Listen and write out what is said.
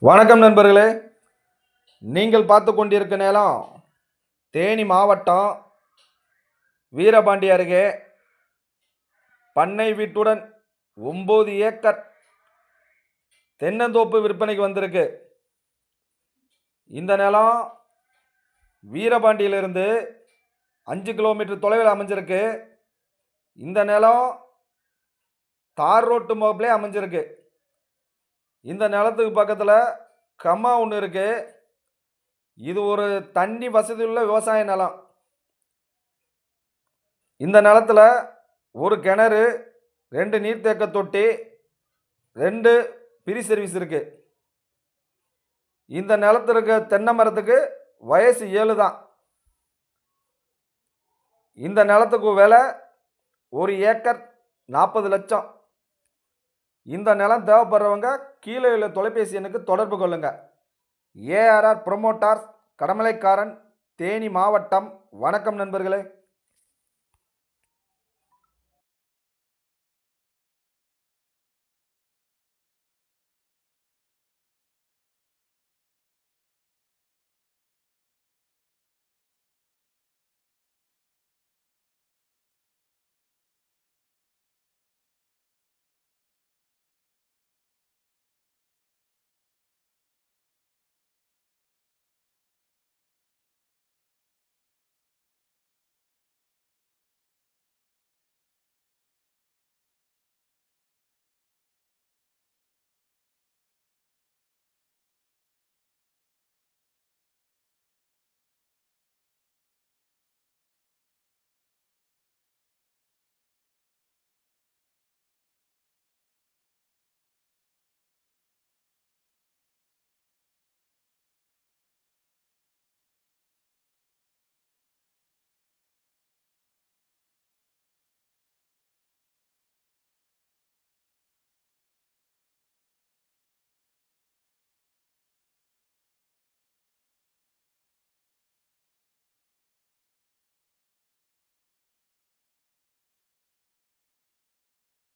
வணக்கம் நண்பர்களே. நீங்கள் பார்த்து கொண்டிருக்க நிலம் தேனி மாவட்டம் வீரபாண்டி அருகே பண்ணை வீட்டுடன் 9 ஏக்கர் தென்னந்தோப்பு விற்பனைக்கு வந்திருக்கு. இந்த நிலம் வீரபாண்டியிலிருந்து 5 கிலோமீட்டர் தொலைவில் அமைஞ்சிருக்கு. இந்த நிலம் தார் ரோட்டு முகப்பிலே அமைஞ்சிருக்கு. இந்த நிலத்துக்கு பக்கத்தில் கம்மா ஒன்று இருக்கு. இது ஒரு தண்ணி வசதியுள்ள விவசாய நிலம். இந்த நிலத்தில் ஒரு கிணறு, 2 நீர்த்தேக்க தொட்டி, 2 பிரி சர்வீஸ் இருக்கு. இந்த நிலத்தில் இருக்க தென்னை மரத்துக்கு வயசு 7 தான். இந்த நிலத்துக்கு விலை 1 ஏக்கர் 40 லட்சம். இந்த நிலம் தேவைப்படுறவங்க கீழே உள்ள தொலைபேசி எண்ணுக்கு தொடர்பு கொள்ளுங்க. ஏஆர்ஆர் ப்ரொமோட்டார்ஸ், கடமலைக்காரன், தேனி மாவட்டம். வணக்கம் நண்பர்களே.